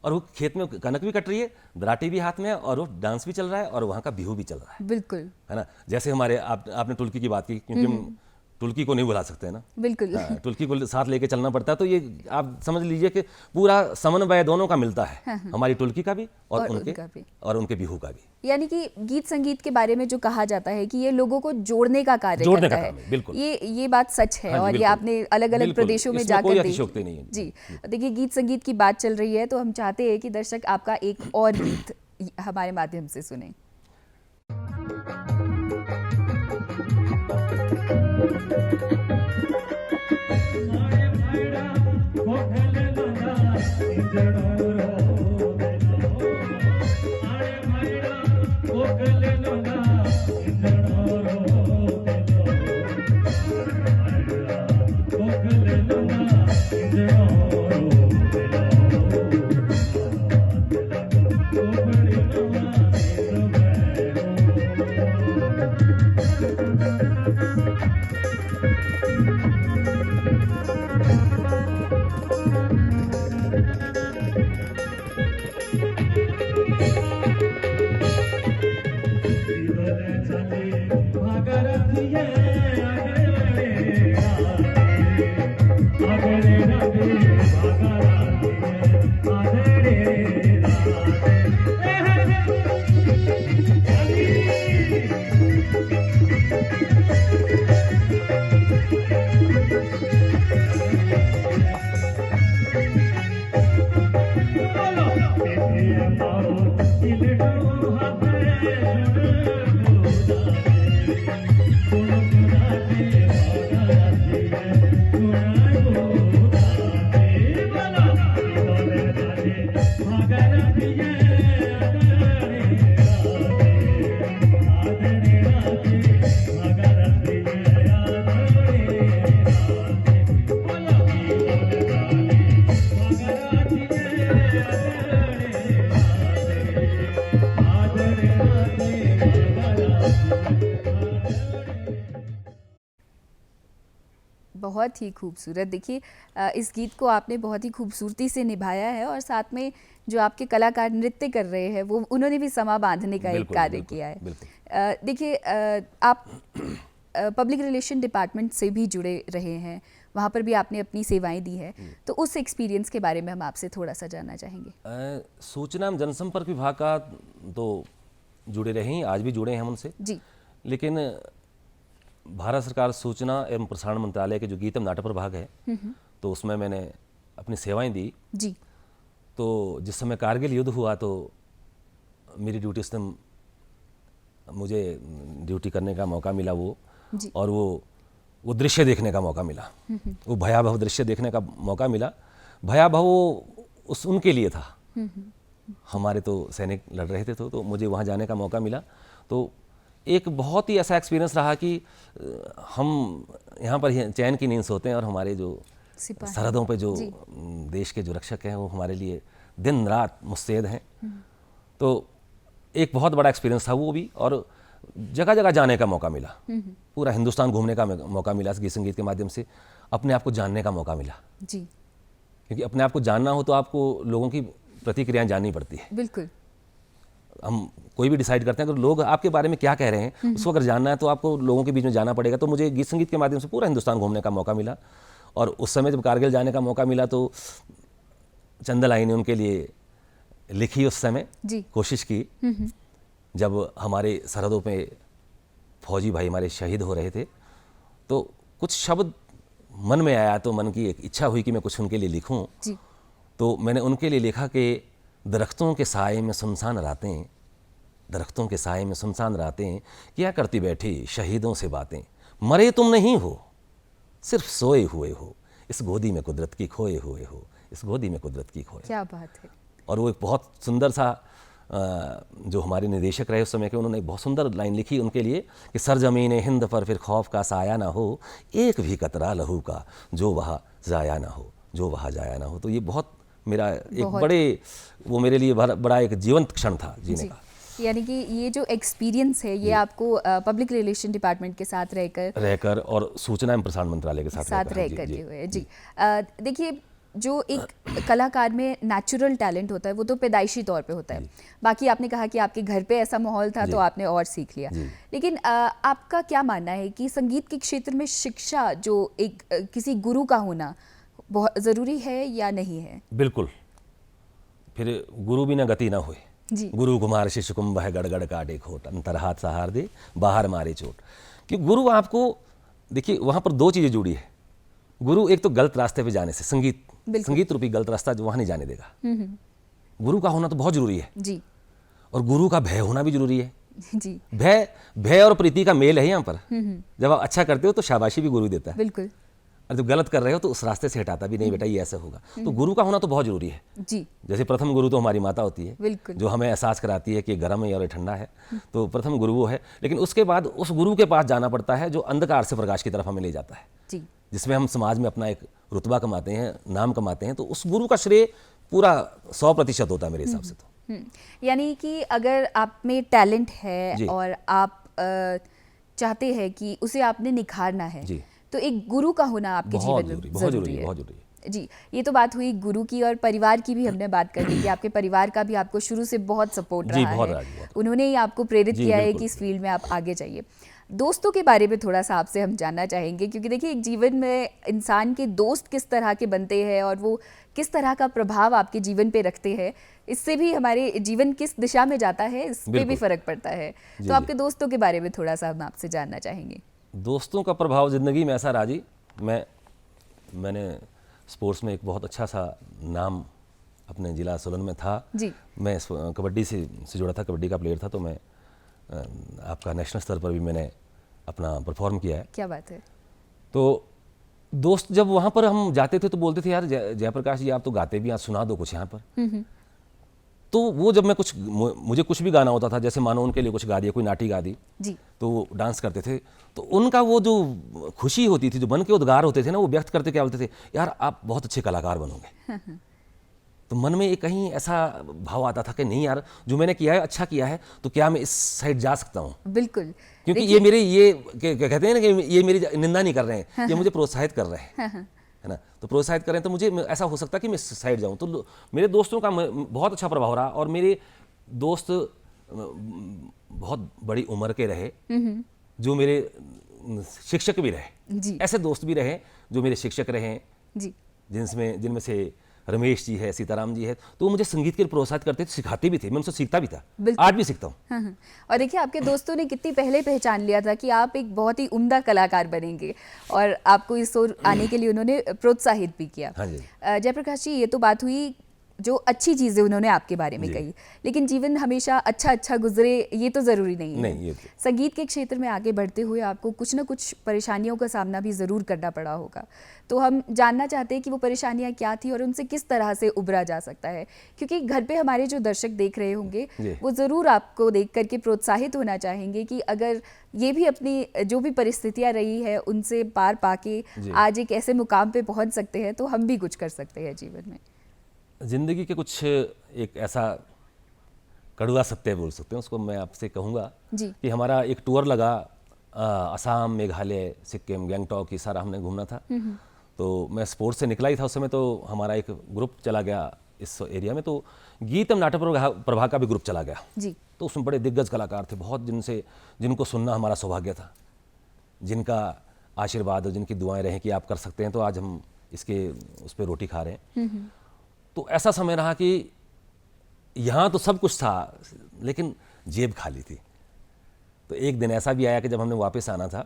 और वो खेत में कनक भी कट रही है, दराटी भी हाथ में है, और वो डांस भी चल रहा है, और वहाँ का बिहू भी चल रहा बिल्कुल, है ना। जैसे हमारे आपने टुल्की की बात की, क्योंकि हम टुल्की को नहीं भुला सकते हैं ना। बिल्कुल, हाँ, टुल्की को साथ लेके चलना पड़ता है। तो ये आप समझ लीजिए कि पूरा समन्वय दोनों का मिलता है, हमारी टुल्की का भी और उनका भी। उनके बिहू का भी। यानी कि गीत संगीत के बारे में जो कहा जाता है कि ये लोगों को जोड़ने का कार्य जोड़ने करता का है, काम है, बिल्कुल। ये बात सच है, हाँ जी, और ये बिल्कुल। आपने अलग अलग बिल्कुल, प्रदेशों में इसमें कोई जाकर अतिशयोक्ति नहीं है। जी, देखिए, गीत संगीत की बात चल रही है, तो हम चाहते हैं कि दर्शक आपका एक और गीत हमारे माध्यम से सुने। बहुत ही खूबसूरत। देखिए इस गीत को आपने बहुत ही खूबसूरती से निभाया है और साथ में जो आपके कलाकार नृत्य कर रहे हैं वो उन्होंने भी समा बांधने का एक बिल्कुल, कार्य बिल्कुल, किया है। बिल्कुल। देखिए आप पब्लिक रिलेशन डिपार्टमेंट से भी जुड़े रहे हैं, वहाँ पर भी आपने अपनी सेवाएं दी है, तो उस एक्सपीरियंस के बारे में हम आपसे थोड़ा सा जानना चाहेंगे। सूचना एवं जनसंपर्क विभाग का तो जुड़े रहे हैं, आज भी जुड़े हैं हम उनसे, जी लेकिन भारत सरकार सूचना एवं प्रसारण मंत्रालय के जो गीत एवं नाटक प्रभाग है, तो उसमें मैंने अपनी सेवाएं दी। जी तो जिस समय कारगिल युद्ध हुआ तो मेरी ड्यूटी उस दिन मुझे ड्यूटी करने का मौका मिला जी। और वो दृश्य देखने का मौका मिला, वो भयावह दृश्य देखने का मौका मिला। भयावह उस उनके लिए था, हमारे तो सैनिक लड़ रहे थे तो मुझे वहाँ जाने का मौका मिला। तो एक बहुत ही ऐसा एक्सपीरियंस रहा कि हम यहाँ पर चैन की नींद सोते हैं और हमारे जो सिपाही सरहदों पे जो देश के जो रक्षक हैं वो हमारे लिए दिन रात मुस्तैद हैं। तो एक बहुत बड़ा एक्सपीरियंस था वो भी, और जगह जगह जाने का मौका मिला, पूरा हिंदुस्तान घूमने का मौका मिला इस गीत संगीत के माध्यम से, अपने आप को जानने का मौका मिला। जी क्योंकि अपने आप को जानना हो तो आपको लोगों की प्रतिक्रियाएं जाननी पड़ती है। बिल्कुल। हम कोई भी डिसाइड करते हैं अगर लोग आपके बारे में क्या कह रहे हैं उसको अगर जानना है तो आपको लोगों के बीच में जाना पड़ेगा। तो मुझे गीत संगीत के माध्यम से पूरा हिंदुस्तान घूमने का मौका मिला, और उस समय जब कारगिल जाने का मौका मिला तो चंद लाइनें उनके लिए लिखी उस समय, जी कोशिश की। जब हमारे सरहदों पे फौजी भाई हमारे शहीद हो रहे थे तो कुछ शब्द मन में आया, तो मन की एक इच्छा हुई कि मैं कुछ उनके लिए लिखूं। जी तो मैंने उनके लिए लिखा कि दरख्तों के साए में सुनसान रातें, दरख्तों के साए में सुनसान रातें, क्या करती बैठी शहीदों से बातें, मरे तुम नहीं हो सिर्फ सोए हुए हो, इस गोदी में कुदरत की खोए हुए हो, इस गोदी में कुदरत की खोए। क्या बात है। और वो एक बहुत सुंदर सा जो हमारे निदेशक रहे उस समय के, उन्होंने एक बहुत सुंदर लाइन लिखी उनके लिए कि सरजमीन हिंद पर फिर खौफ का साया ना हो, एक भी कतरा लहू का जो वहाँ जाया ना हो, जो वहाँ जाया ना हो। तो ये बहुत मेरा एक बड़े वो मेरे लिए बड़ा एक जीवंत क्षण था जीने का। यानी कि ये जो एक्सपीरियंस है ये आपको पब्लिक रिलेशन डिपार्टमेंट के साथ रहकर और सूचना एवं प्रसारण मंत्रालय के साथ रहकर के हुए। जी देखिए जो एक कलाकार में नेचुरल टैलेंट होता है वो तो पैदाइशी तौर पे होता है, बाकी आपने कहा कि आपके घर पे ऐसा माहौल था तो आपने और सीख लिया, लेकिन आपका क्या मानना है कि संगीत के क्षेत्र में शिक्षा जो एक किसी गुरु का होना बहुत ज़रूरी है या नहीं है? बिल्कुल, फिर गुरु बिना गति ना हुए। जी गुरु कुमार शिष्य कुंभ है गड़गड़ काटे खोट, अंतर हाथ सहार दे बाहर मारे चोट। कि गुरु आपको देखिए वहाँ पर दो चीज़ें जुड़ी है। गुरु एक तो गलत रास्ते पे जाने से, संगीत रूपी गलत रास्ता जो वहाँ नहीं जाने देगा। गुरु का होना तो बहुत जरूरी है जी, और गुरु का भय होना भी जरूरी है। जी भय और प्रीति का मेल है यहाँ पर। जब आप अच्छा करते हो तो शाबाशी भी गुरु देता है, बिल्कुल, और जब गलत कर रहे हो तो उस रास्ते से हटाता भी, नहीं बेटा ये ऐसा होगा। तो गुरु का होना तो बहुत जरूरी है। जी जैसे प्रथम गुरु तो हमारी माता होती है, बिल्कुल, जो हमें एहसास कराती है कि गर्म है और ठंडा है, तो प्रथम गुरु वो है। लेकिन उसके बाद उस गुरु के पास जाना पड़ता है जो अंधकार से प्रकाश की तरफ हमें ले जाता है, जी जिसमें हम समाज में अपना एक रुतबा कमाते हैं, नाम कमाते हैं। तो उस गुरु का श्रेय पूरा 100% होता है मेरे हिसाब से। तो यानी कि अगर आप में टैलेंट है और आप चाहते हैं कि उसे आपने निखारना है, तो एक गुरु का होना आपके जीवन में बहुत जरूरी है। जी, ये तो बात हुई गुरु की, और परिवार की भी हमने बात कर ली कि आपके परिवार का भी आपको शुरू से बहुत सपोर्ट रहा है, उन्होंने ही आपको प्रेरित किया है कि इस फील्ड में आप आगे जाइए। दोस्तों के बारे में थोड़ा सा आपसे हम जानना चाहेंगे, क्योंकि देखिए एक जीवन में इंसान के दोस्त किस तरह के बनते हैं और वो किस तरह का प्रभाव आपके जीवन पे रखते हैं, इससे भी हमारे जीवन किस दिशा में जाता है इस पे भी फर्क पड़ता है। तो आपके दोस्तों के बारे में थोड़ा सा हम आपसे जानना चाहेंगे। दोस्तों का प्रभाव ज़िंदगी में ऐसा रहा जी, मैंने स्पोर्ट्स में एक बहुत अच्छा सा नाम अपने ज़िला सोलन में था जी। मैं कबड्डी से जुड़ा था, कबड्डी का प्लेयर था, तो मैं आपका नेशनल स्तर पर भी मैंने अपना परफॉर्म किया है। क्या बात है। तो दोस्त जब वहाँ पर हम जाते थे तो बोलते थे यार जयप्रकाश जी आप तो गाते भी, आज सुना दो कुछ यहाँ पर। तो वो जब मैं मुझे कुछ भी गाना होता था, जैसे मानो उनके लिए कुछ गा दिया, कोई नाटी गा दी जी, तो वो डांस करते थे, तो उनका वो जो खुशी होती थी, जो मन के उद्गार होते थे ना, वो व्यक्त करते क्या बोलते थे, यार आप बहुत अच्छे कलाकार बनोगे। तो मन में एक कहीं ऐसा भाव आता था कि नहीं यार, जो मैंने किया है अच्छा किया है, तो क्या मैं इस साइड जा सकता हूँ? बिल्कुल। क्योंकि ये मेरे ये कहते हैं ना कि ये मेरी निंदा नहीं कर रहे हैं, ये मुझे प्रोत्साहित कर रहे हैं, है ना। तो प्रोत्साहित करें तो मुझे ऐसा हो सकता है कि मैं इस साइड जाऊँ। तो मेरे दोस्तों का बहुत अच्छा प्रभाव रहा, और मेरे दोस्त बहुत बड़ी उम्र के रहे, जो मेरे शिक्षक भी रहे। जी ऐसे दोस्त भी रहे जो मेरे शिक्षक रहे, जी। जिनमें से रमेश जी है, सीताराम जी है, तो वो मुझे संगीत के लिए प्रोत्साहित करते थे, सिखाते भी थे, मैं उनसे सीखता भी था, आज भी सीखता हूँ। हाँ हाँ। और देखिए, आपके दोस्तों ने कितनी पहले पहचान लिया था कि आप एक बहुत ही उम्दा कलाकार बनेंगे, और आपको इस ओर आने के लिए उन्होंने प्रोत्साहित भी किया। हाँ जी। जयप्रकाश जी, ये तो बात हुई जो अच्छी चीज़ें उन्होंने आपके बारे में जी। कही, लेकिन जीवन हमेशा अच्छा गुजरे ये तो ज़रूरी नहीं है। नहीं, ये तो संगीत के क्षेत्र में आगे बढ़ते हुए आपको कुछ ना कुछ परेशानियों का सामना भी ज़रूर करना पड़ा होगा। तो हम जानना चाहते हैं कि वो परेशानियां क्या थी और उनसे किस तरह से उबरा जा सकता है, क्योंकि घर पे हमारे जो दर्शक देख रहे होंगे जी। वो ज़रूर आपको देख करके प्रोत्साहित होना चाहेंगे कि अगर ये भी अपनी जो भी परिस्थितियां रही है उनसे पार पाके जी। आज एक ऐसे मुकाम पे पहुंच सकते हैं, तो हम भी कुछ कर सकते हैं जीवन में। जिंदगी के कुछ एक ऐसा कड़वा सत्य बोल सकते हैं उसको, मैं आपसे कहूँगा जी कि हमारा एक टूर लगा असम, मेघालय, सिक्किम, गैंगटॉक, ये सारा हमने घूमना था। तो मैं स्पोर्ट्स से निकला ही था उस समय, तो हमारा एक ग्रुप चला गया इस एरिया में, तो गीत एवं नाटक प्रभा का भी ग्रुप चला गया। जी। तो उसमें बड़े दिग्गज कलाकार थे, बहुत जिनको सुनना हमारा सौभाग्य था, जिनका आशीर्वाद और जिनकी दुआएं रहें कि आप कर सकते हैं, तो आज हम उस पर रोटी खा रहे हैं। तो ऐसा समय रहा कि यहाँ तो सब कुछ था, लेकिन जेब खाली थी। तो एक दिन ऐसा भी आया कि जब हमने वापस आना था,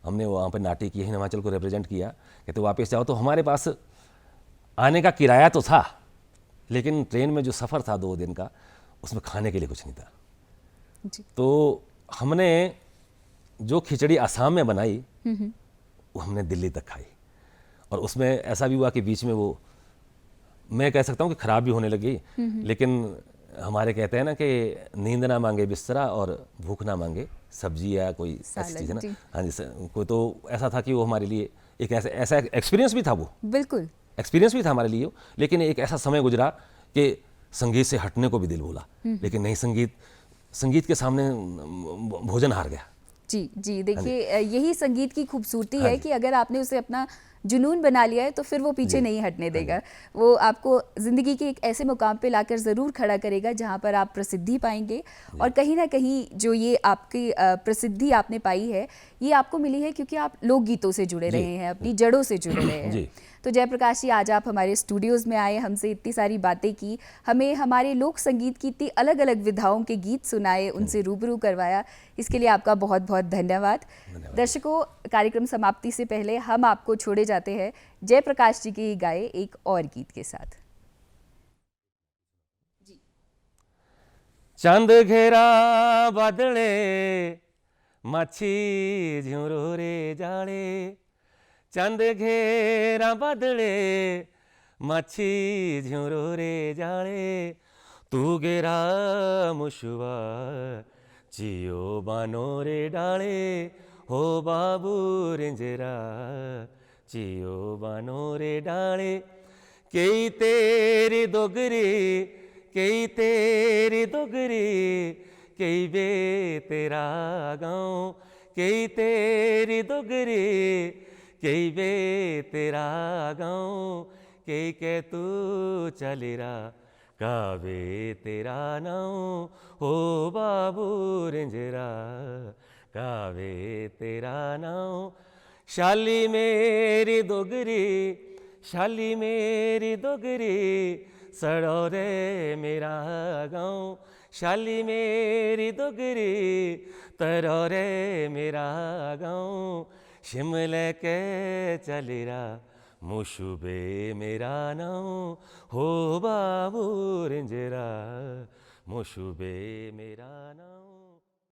हमने वहाँ पर नाट्य की, हिमाचल को रिप्रेजेंट किया, कि तो वापस जाओ, तो हमारे पास आने का किराया तो था, लेकिन ट्रेन में जो सफ़र था 2 दिन का, उसमें खाने के लिए कुछ नहीं था। जी। तो हमने जो खिचड़ी आसाम में बनाई वो हमने दिल्ली तक खाई, और उसमें ऐसा भी हुआ कि बीच में वो, मैं कह सकता हूँ कि ख़राब भी होने लगी, लेकिन हमारे कहते हैं ना कि नींद ना मांगे बिस्तरा और भूख ना मांगे सब्जी या कोई ऐसी चीज़ है ना। हाँ जी, कोई तो ऐसा था कि वो हमारे लिए एक ऐसा एक्सपीरियंस भी था, वो बिल्कुल एक्सपीरियंस भी था हमारे लिए, लेकिन एक ऐसा समय गुजरा कि संगीत से हटने को भी दिल बोला, लेकिन नहीं, संगीत के सामने भोजन हार गया। जी जी। देखिए, यही संगीत की खूबसूरती है हाँ कि अगर आपने उसे अपना जुनून बना लिया है तो फिर वो पीछे जी। नहीं हटने देगा। वो आपको ज़िंदगी के एक ऐसे मुकाम पे लाकर ज़रूर खड़ा करेगा जहाँ पर आप प्रसिद्धि पाएंगे, और कहीं ना कहीं जो ये आपकी प्रसिद्धि आपने पाई है, ये आपको मिली है क्योंकि आप लोकगीतों से जुड़े जी। रहे हैं, अपनी जड़ों से जुड़े रहे हैं। जी। तो जयप्रकाश जी, आज आप हमारे स्टूडियोज़ में आए, हमसे इतनी सारी बातें की, हमें हमारे लोक संगीत की इतनी अलग अलग विधाओं के गीत सुनाए, उनसे रूबरू करवाया, इसके लिए आपका बहुत बहुत धन्यवाद। दर्शकों, कार्यक्रम समाप्ति से पहले हम आपको छोड़े जाते हैं जयप्रकाश जी के गाए एक और गीत के साथ। चांद घेरा बादले, माछी झुरो रे जाले, चांद घेरा बादले, माछी झुरो रे जाले, तू गेरा मुशुआ चियो बानो रे डाले, हो बाबू रिंजरा चियो बानो रे डाले, कई तेरी दोगरी, कई तेरी दोगरी, कई बे तेरा गाँव, कई तेरी दोगरी, कई बे तेरा गाँव, कई के तू चलेरा कावे तेरा नाम, हो बाबू रिंजरा कावे तेरा नाम, शाली मेरी दोगरी, शाली मेरी दोगरी, सड़ो रे मेरा गाँव, शाली मेरी दोगरी, तरो रे मेरा गाँव, शिमले के चलेरा मुशुबे मेरा नाम, हो बाबू रिंजरा मुशुबे मेरा नाम।